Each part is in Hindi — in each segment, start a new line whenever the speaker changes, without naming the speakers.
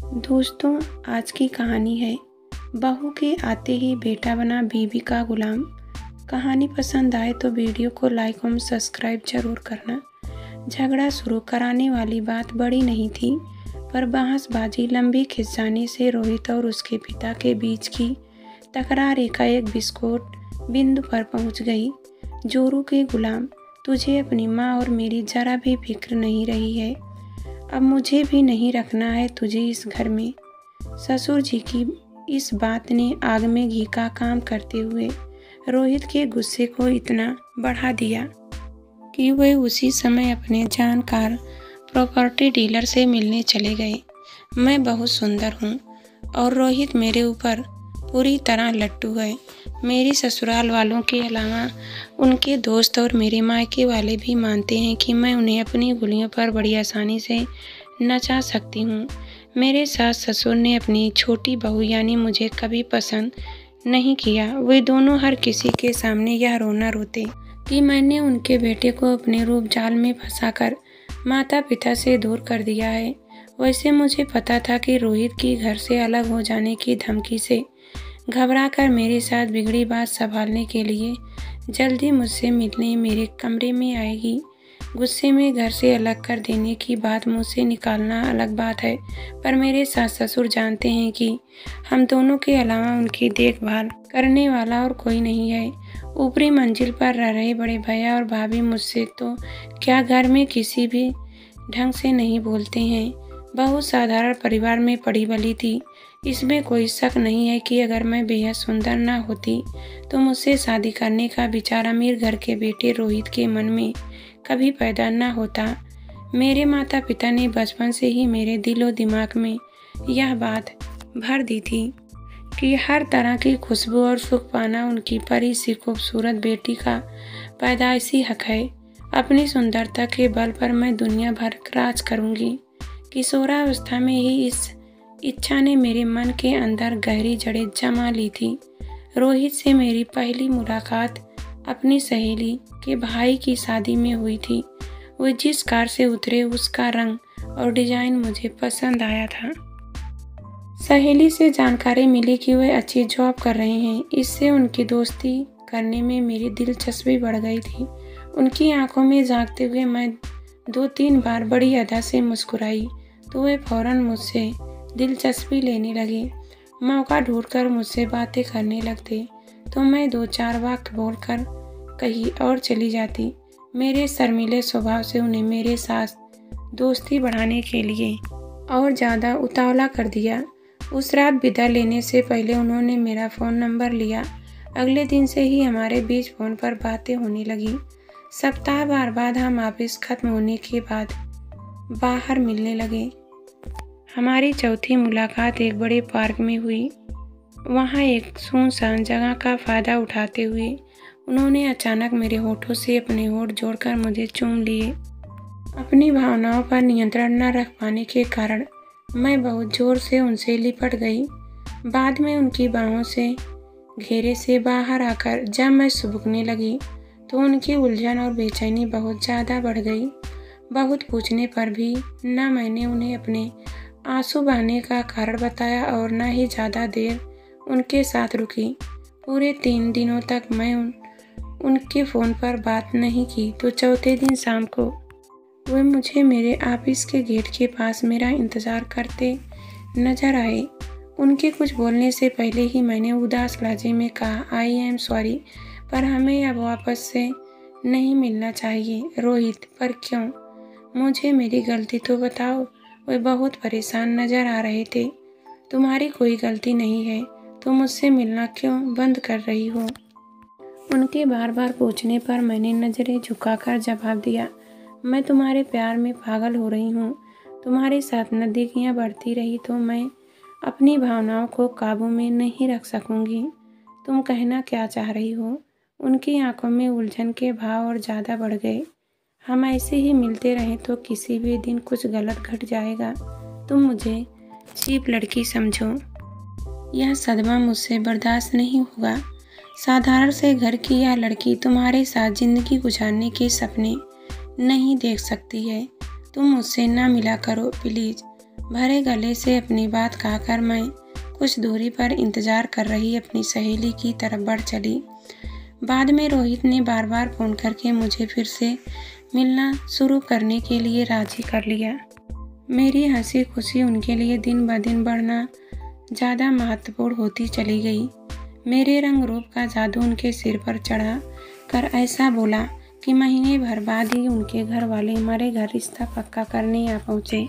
दोस्तों, आज की कहानी है बहू के आते ही बेटा बना बीवी का गुलाम। कहानी पसंद आए तो वीडियो को लाइक और सब्सक्राइब जरूर करना। झगड़ा शुरू कराने वाली बात बड़ी नहीं थी, पर बहसबाजी लंबी खिंच जाने से रोहित और उसके पिता के बीच की तकरार एकाएक विस्फोट बिंदु पर पहुंच गई। जोरू के गुलाम, तुझे अपनी माँ और मेरी जरा भी फिक्र नहीं रही है। अब मुझे भी नहीं रखना है तुझे इस घर में। ससुर जी की इस बात ने आग में घी का काम करते हुए रोहित के गुस्से को इतना बढ़ा दिया कि वे उसी समय अपने जानकार प्रॉपर्टी डीलर से मिलने चले गए। मैं बहुत सुंदर हूँ और रोहित मेरे ऊपर पूरी तरह लट्टू है। मेरी ससुराल वालों के अलावा उनके दोस्त और मेरे मायके वाले भी मानते हैं कि मैं उन्हें अपनी गुलियों पर बड़ी आसानी से नचा सकती हूँ। मेरे सास ससुर ने अपनी छोटी बहू यानी मुझे कभी पसंद नहीं किया। वे दोनों हर किसी के सामने यह रोना रोते कि मैंने उनके बेटे को अपने रूप जाल में फंसाकर माता पिता से दूर कर दिया है। वैसे मुझे पता था कि रोहित की घर से अलग हो जाने की धमकी से घबराकर मेरे साथ बिगड़ी बात संभालने के लिए जल्दी मुझसे मिलने मेरे कमरे में आएगी। गुस्से में घर से अलग कर देने की बात मुंह से निकालना अलग बात है, पर मेरे सास ससुर जानते हैं कि हम दोनों के अलावा उनकी देखभाल करने वाला और कोई नहीं है। ऊपरी मंजिल पर रह रहे बड़े भैया और भाभी मुझसे तो क्या घर में किसी भी ढंग से नहीं बोलते हैं। बहुत साधारण परिवार में पड़ी बली थी। इसमें कोई शक नहीं है कि अगर मैं बेहद सुंदर ना होती तो मुझसे शादी करने का विचार अमीर घर के बेटे रोहित के मन में कभी पैदा ना होता। मेरे माता पिता ने बचपन से ही मेरे दिलो दिमाग में यह बात भर दी थी कि हर तरह की खुशबू और सुख पाना उनकी परी सी खूबसूरत बेटी का पैदाइशी हक है। अपनी सुंदरता के बल पर मैं दुनिया भर राज करूंगी। किशोरावस्था में ही इस इच्छा ने मेरे मन के अंदर गहरी जड़ें जमा ली थी। रोहित से मेरी पहली मुलाकात अपनी सहेली के भाई की शादी में हुई थी। वो जिस कार से उतरे उसका रंग और डिजाइन मुझे पसंद आया था। सहेली से जानकारी मिली कि वे अच्छी जॉब कर रहे हैं। इससे उनकी दोस्ती करने में मेरी दिलचस्पी बढ़ गई थी। उनकी आंखों में झांकते हुए मैं 2-3 बार बड़ी अदा से मुस्कुराई तो वे फौरन मुझसे दिलचस्पी लेने लगे। मौका ढूंढकर मुझसे बातें करने लगते तो मैं 2-4 वाक्य बोलकर कहीं और चली जाती। मेरे शर्मीले स्वभाव से उन्हें मेरे साथ दोस्ती बढ़ाने के लिए और ज़्यादा उतावला कर दिया। उस रात विदा लेने से पहले उन्होंने मेरा फ़ोन नंबर लिया। अगले दिन से ही हमारे बीच फ़ोन पर बातें होने लगी। सप्ताह भर बाद हम ऑफिस खत्म होने के बाद बाहर मिलने लगे। हमारी चौथी मुलाकात एक बड़े पार्क में हुई। वहाँ एक सुनसान जगह का फ़ायदा उठाते हुए उन्होंने अचानक मेरे होठों से अपने होठ जोड़कर मुझे चूम लिए। अपनी भावनाओं पर नियंत्रण न रख पाने के कारण मैं बहुत जोर से उनसे लिपट गई। बाद में उनकी बाहों से घेरे से बाहर आकर जब मैं सुबकने लगी तो उनकी उलझन और बेचैनी बहुत ज़्यादा बढ़ गई। बहुत पूछने पर भी न मैंने उन्हें अपने आंसू बहाने का कारण बताया और न ही ज़्यादा देर उनके साथ रुकी। पूरे 3 दिनों तक मैं उनके फ़ोन पर बात नहीं की तो चौथे दिन शाम को वे मुझे मेरे ऑफिस के गेट के पास मेरा इंतज़ार करते नजर आए। उनके कुछ बोलने से पहले ही मैंने उदास लहजे में कहा, आई एम सॉरी, पर हमें अब वापस से नहीं मिलना चाहिए। रोहित, पर क्यों? मुझे मेरी गलती तो बताओ। वे बहुत परेशान नजर आ रहे थे। तुम्हारी कोई गलती नहीं है, तो मुझसे मिलना क्यों बंद कर रही हो? उनके बार बार पूछने पर मैंने नज़रें झुकाकर जवाब दिया, मैं तुम्हारे प्यार में पागल हो रही हूँ। तुम्हारे साथ नज़दीकियाँ बढ़ती रही तो मैं अपनी भावनाओं को काबू में नहीं रख सकूँगी। तुम कहना क्या चाह रही हो? उनकी आंखों में उलझन के भाव और ज़्यादा बढ़ गए। हम ऐसे ही मिलते रहें तो किसी भी दिन कुछ गलत घट जाएगा। तुम मुझे चीप लड़की समझो। यह सदमा मुझसे बर्दाश्त नहीं होगा। साधारण से घर की यह लड़की तुम्हारे साथ जिंदगी गुजारने के सपने नहीं देख सकती है। तुम मुझसे ना मिला करो प्लीज़। भरे गले से अपनी बात कहकर मैं कुछ दूरी पर इंतजार कर रही अपनी सहेली की तरफ बढ़ चली। बाद में रोहित ने बार बार फ़ोन करके मुझे फिर से मिलना शुरू करने के लिए राजी कर लिया। मेरी हंसी खुशी उनके लिए दिन ब दिन बढ़ना ज़्यादा महत्वपूर्ण होती चली गई। मेरे रंग रूप का जादू उनके सिर पर चढ़ा कर ऐसा बोला कि महीने भर बाद ही उनके घर वाले हमारे घर रिश्ता पक्का करने आ पहुँचे।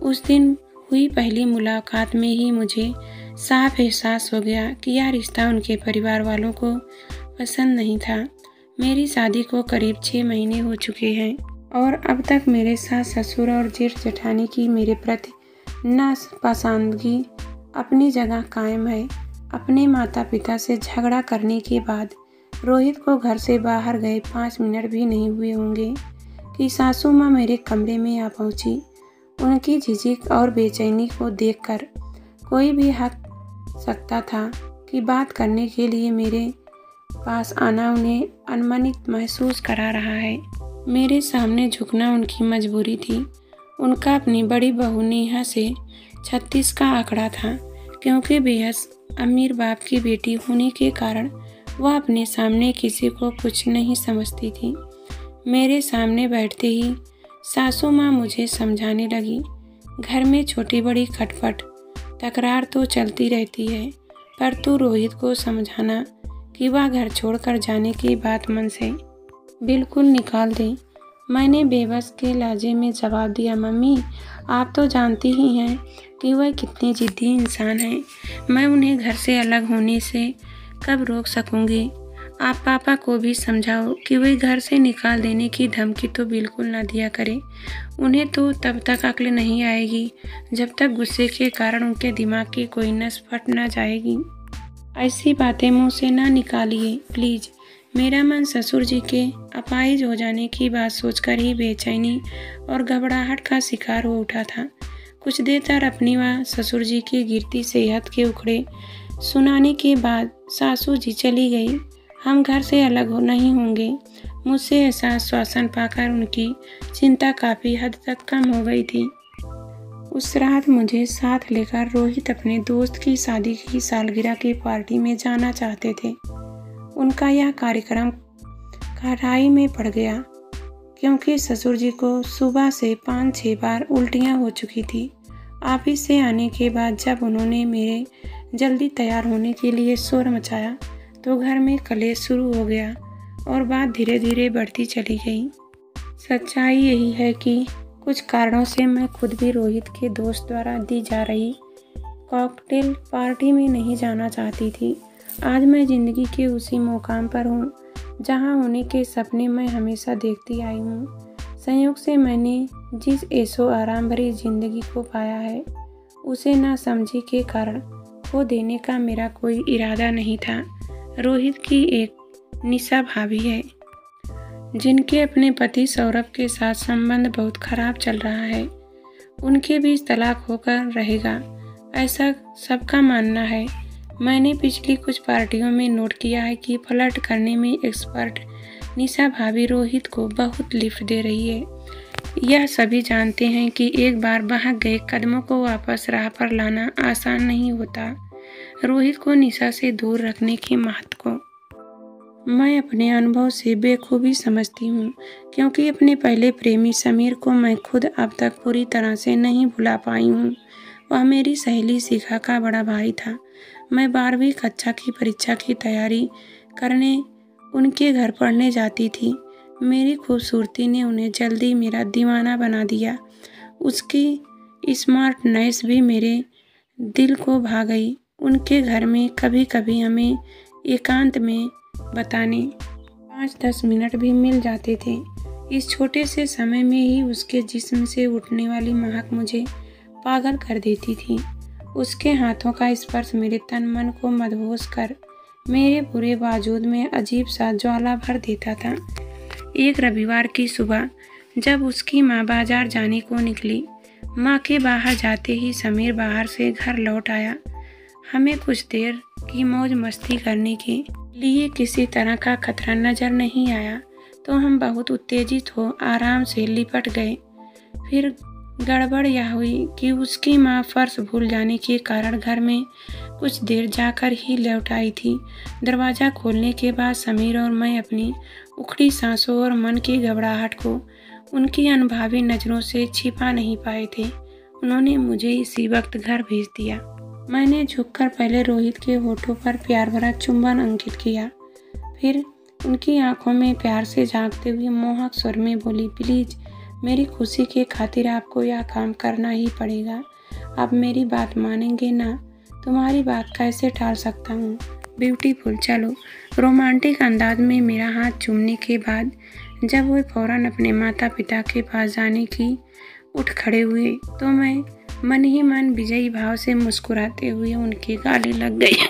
उस दिन हुई पहली मुलाकात में ही मुझे साफ एहसास हो गया कि यह रिश्ता उनके परिवार वालों को पसंद नहीं था। मेरी शादी को करीब 6 महीने हो चुके हैं और अब तक मेरे सास ससुर और जेठ जेठानी की मेरे प्रति नापसंदगी अपनी जगह कायम है। अपने माता पिता से झगड़ा करने के बाद रोहित को घर से बाहर गए 5 मिनट भी नहीं हुए होंगे कि सासू माँ मेरे कमरे में आ पहुँची। उनकी झिझक और बेचैनी को देखकर कोई भी हक सकता था कि बात करने के लिए मेरे पास आना उन्हें अनमनित महसूस करा रहा है। मेरे सामने झुकना उनकी मजबूरी थी। उनका अपनी बड़ी बहू नेहा से 36 का आंकड़ा था, क्योंकि बेहद अमीर बाप की बेटी होने के कारण वह अपने सामने किसी को कुछ नहीं समझती थी। मेरे सामने बैठते ही सासू माँ मुझे समझाने लगी, घर में छोटी बड़ी खटपट तकरार तो चलती रहती है, पर तू रोहित को समझाना कि वह घर छोड़कर जाने की बात मन से बिल्कुल निकाल दे। मैंने बेबस के लहजे में जवाब दिया, मम्मी आप तो जानती ही हैं कि वह कितने जिद्दी इंसान हैं। मैं उन्हें घर से अलग होने से कब रोक सकूंगी। आप पापा को भी समझाओ कि वह घर से निकाल देने की धमकी तो बिल्कुल ना दिया करे। उन्हें तो तब तक अक्ल नहीं आएगी जब तक गुस्से के कारण उनके दिमाग की कोई नस फट ना जाएगी। ऐसी बातें मुंह से ना निकालिए प्लीज़। मेरा मन ससुर जी के अपाहिज हो जाने की बात सोचकर ही बेचैनी और घबराहट का शिकार हो उठा था। कुछ देर तक अपनी व ससुर जी की गिरती सेहत के उखड़े सुनाने के बाद सासू जी चली गई। हम घर से अलग नहीं होंगे। मुझसे ऐसा आश्वासन पाकर उनकी चिंता काफ़ी हद तक कम हो गई थी। उस रात मुझे साथ लेकर रोहित अपने दोस्त की शादी की सालगिरह की पार्टी में जाना चाहते थे। उनका यह कार्यक्रम कढ़ाई में पड़ गया, क्योंकि ससुर जी को सुबह से 5-6 बार उल्टियाँ हो चुकी थी। ऑफिस से आने के बाद जब उन्होंने मेरे जल्दी तैयार होने के लिए शोर मचाया तो घर में कलेश शुरू हो गया और बात धीरे धीरे बढ़ती चली गई। सच्चाई यही है कि कुछ कारणों से मैं खुद भी रोहित के दोस्त द्वारा दी जा रही कॉकटेल पार्टी में नहीं जाना चाहती थी। आज मैं ज़िंदगी के उसी मुकाम पर हूँ जहाँ होने के सपने मैं हमेशा देखती आई हूँ। संयोग से मैंने जिस ऐशो आराम भरी ज़िंदगी को पाया है उसे नासमझी के कारण खो देने का मेरा कोई इरादा नहीं था। रोहित की एक निशा भाभी है जिनके अपने पति सौरभ के साथ संबंध बहुत खराब चल रहा है। उनके बीच तलाक होकर रहेगा, ऐसा सबका मानना है। मैंने पिछली कुछ पार्टियों में नोट किया है कि फ्लर्ट करने में एक्सपर्ट निशा भाभी रोहित को बहुत लिफ्ट दे रही है। यह सभी जानते हैं कि एक बार बहक गए कदमों को वापस राह पर लाना आसान नहीं होता। रोहित को निशा से दूर रखने के महत्व को मैं अपने अनुभव से बेखूबी समझती हूँ, क्योंकि अपने पहले प्रेमी समीर को मैं खुद अब तक पूरी तरह से नहीं भुला पाई हूँ। वह मेरी सहेली शिखा का बड़ा भाई था। मैं 12वीं कक्षा की परीक्षा की तैयारी करने उनके घर पढ़ने जाती थी। मेरी खूबसूरती ने उन्हें जल्दी मेरा दीवाना बना दिया। उसकी स्मार्टनेस भी मेरे दिल को भा गई। उनके घर में कभी कभी हमें एकांत में बताने 5-10 मिनट भी मिल जाते थे। इस छोटे से समय में ही उसके जिस्म से उठने वाली महक मुझे पागल कर देती थी। उसके हाथों का स्पर्श मेरे तन मन को मदहोश कर मेरे पूरे वजूद में अजीब सा ज्वाला भर देता था। एक रविवार की सुबह जब उसकी माँ बाजार जाने को निकली, माँ के बाहर जाते ही समीर बाहर से घर लौट आया। हमें कुछ देर की मौज मस्ती करने के लिए किसी तरह का खतरा नजर नहीं आया, तो हम बहुत उत्तेजित हो आराम से लिपट गए। फिर गड़बड़ यह हुई कि उसकी माँ फर्श भूल जाने के कारण घर में कुछ देर जाकर ही लौट आई थी। दरवाज़ा खोलने के बाद समीर और मैं अपनी उखड़ी सांसों और मन की घबराहट को उनकी अनुभवी नज़रों से छिपा नहीं पाए थे। उन्होंने मुझे इसी वक्त घर भेज दिया। मैंने झुककर पहले रोहित के होठों पर प्यार भरा चुंबन अंकित किया, फिर उनकी आंखों में प्यार से झांकते हुए मोहक स्वर में बोली, प्लीज़ मेरी खुशी के खातिर आपको यह काम करना ही पड़ेगा। आप मेरी बात मानेंगे ना? तुम्हारी बात कैसे टाल सकता हूँ? ब्यूटीफुल। चलो। रोमांटिक अंदाज में मेरा हाथ चूमने के बाद जब वो फौरन अपने माता पिता के पास जाने की उठ खड़े हुए तो मैं मन ही मन विजयी भाव से मुस्कुराते हुए उनके गले लग गई।